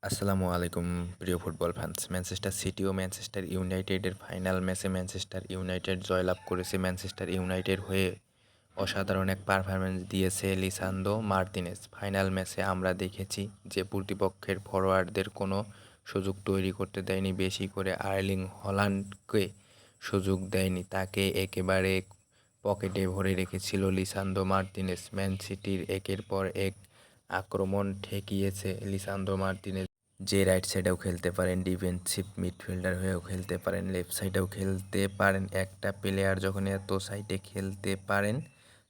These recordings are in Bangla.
আসসালামু আলাইকুম প্রিয় ফুটবল ফ্যান্স। ম্যানচেস্টার সিটি ও ম্যানচেস্টার ইউনাইটেডের ফাইনাল ম্যাচে ম্যানচেস্টার ইউনাইটেড জয়লাভ করেছে। ম্যানচেস্টার ইউনাইটেড হয়ে অসাধারণ এক পারফরম্যান্স দিয়েছে লিসান্দ্রো মার্তিনেজ। ফাইনাল ম্যাচে আমরা দেখেছি যে প্রতিপক্ষের ফরোয়ার্ডদের কোনো সুযোগ তৈরি করতে দেয়নি, বেশি করে আর্লিং হল্যান্ডকে সুযোগ দেয়নি, তাকে একেবারে পকেটে ভরে রেখেছিল লিসান্দ্রো মার্তিনেজ। ম্যান সিটির একের পর এক আক্রমণ ঠেকিয়েছে লিসান্দ্রো মার্তিনেজ, যে রাইট সাইডেও খেলতে পারেন, ডিফেন্সিভ মিডফিল্ডার হয়েও খেলতে পারেন, লেফট সাইডেও খেলতে পারেন। একটা প্লেয়ার যখন এত সাইডে খেলতে পারেন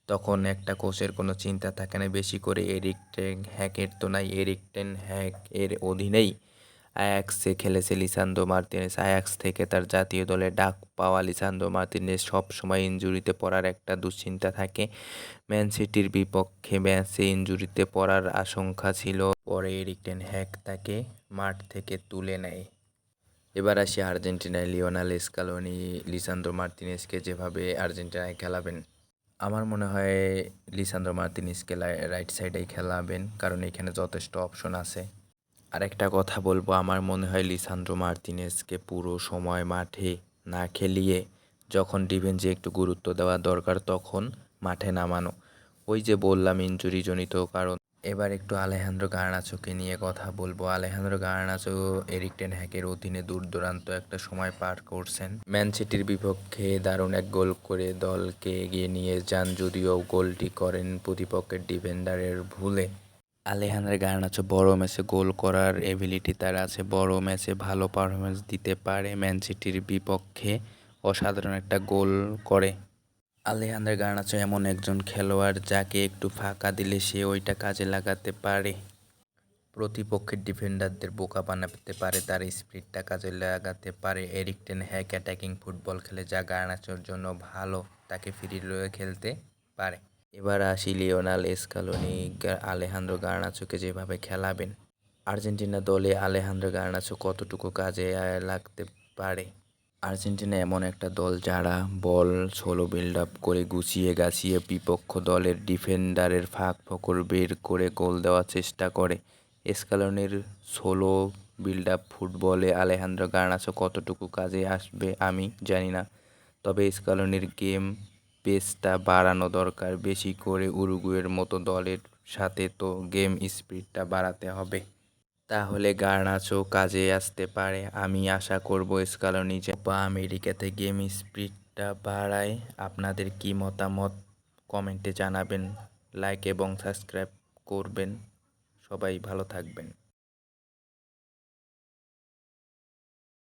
তখন একটা কোচের কোনো চিন্তা থাকে না। বেশি করে এরিক টেন হ্যাকের তো নাই, এরিক টেন হ্যাক এর অধীনেই আয়াক্সে খেলেছে লিসান্দ্রো মার্তিনেজ। আয়াক্স থেকে তার জাতীয় দলে ডাক পাওয়া লিসান্দ্রো মার্তিনেজ সবসময় ইনজুরিতে পড়ার একটা দুশ্চিন্তা থাকে। ম্যান সিটির বিপক্ষে ম্যাচে ইনজুরিতে পড়ার আশঙ্কা ছিল, পরে এরিক টেন হ্যাগ তাকে মাঠ থেকে তুলে নেয়। এবার আসি আর্জেন্টিনায় লিওনেল স্কালোনি লিসান্দ্রো মার্তিনেজকে যেভাবে আর্জেন্টিনায় খেলাবেন, আমার মনে হয় লিসান্দ্রো মার্তিনেজকে রাইট সাইডেই খেলাবেন, কারণ এখানে যথেষ্ট অপশন আছে। আরেকটা কথা বলবো, আমার মনে হয় লিসান্দ্রো মার্তিনেজকে পুরো সময় মাঠে না খেলিয়ে যখন ডিফেন্সে একটু গুরুত্ব দেওয়া দরকার তখন মাঠে নামানো। ওই যে বললাম ইনজুরিজনিত কারণ। এবার একটু আলেহান্দ্রো গার্নাচোকে নিয়ে কথা বলবো। আলেহান্দ্রো গার্নাচো এরিক টেন হ্যাগের অধীনে দূরদূরান্ত একটা সময় পার করছেন। ম্যান সিটির বিপক্ষে দারুণ এক গোল করে দলকে এগিয়ে নিয়ে যান, যদিও গোলটি করেন প্রতিপক্ষের ডিফেন্ডারের ভুলে। আলেহান্দ্রো গার্নাচো বড় ম্যাচে গোল করার এবিলিটি তার আছে, বড় ম্যাচে ভালো পারফরমেন্স দিতে পারে। ম্যান সিটির বিপক্ষে অসাধারণ একটা গোল করে। আলেহান্দ্রো গার্নাচো এমন একজন খেলোয়াড় যাকে একটু ফাঁকা দিলে সে ওইটা কাজে লাগাতে পারে, প্রতিপক্ষের ডিফেন্ডারদের বোকা বানাতে পারে, তার স্পিডটা কাজে লাগাতে পারে। Eric ten hag attacking football খেলে, যা গার্নাচোর জন্য ভালো, তাকে ফ্রি রয়ে খেলতে পারে। এবার আসি লিওনেল স্কালোনি আলেহান্দ্রো গার্নাচোকে যেভাবে খেলাবেন, আর্জেন্টিনা দলে আলেহান্দ্রো গার্নাচো কতটুকু কাজে লাগতে পারে। আর্জেন্টিনা এমন একটা দল যারা বল সোলো বিল্ড আপ করে গুছিয়ে গাছিয়ে বিপক্ষ দলের ডিফেন্ডারের ফাঁক ফোকর বের করে গোল দেওয়ার চেষ্টা করে। স্কালোনির সোলো বিল্ড আপ ফুটবলে আলেহান্দ্রো গার্নাচো কতটুকু কাজে আসবে আমি জানি না, তবে স্কালোনির গেম পেসটা বাড়ানো দরকার। বেশি করে উরুগুয়ের মতো দলের সাথে তো গেম স্পিডটা বাড়াতে হবে, তাহলে গার্নাচো কাজে আসতে পারে। আমি আশা করব স্কালোনি যে কোপা আমেরিকাতে গেম স্পিডটা বাড়ায়। আপনাদের কি মতামত কমেন্টে জানাবেন, লাইক এবং সাবস্ক্রাইব করবেন। সবাই ভালো থাকবেন।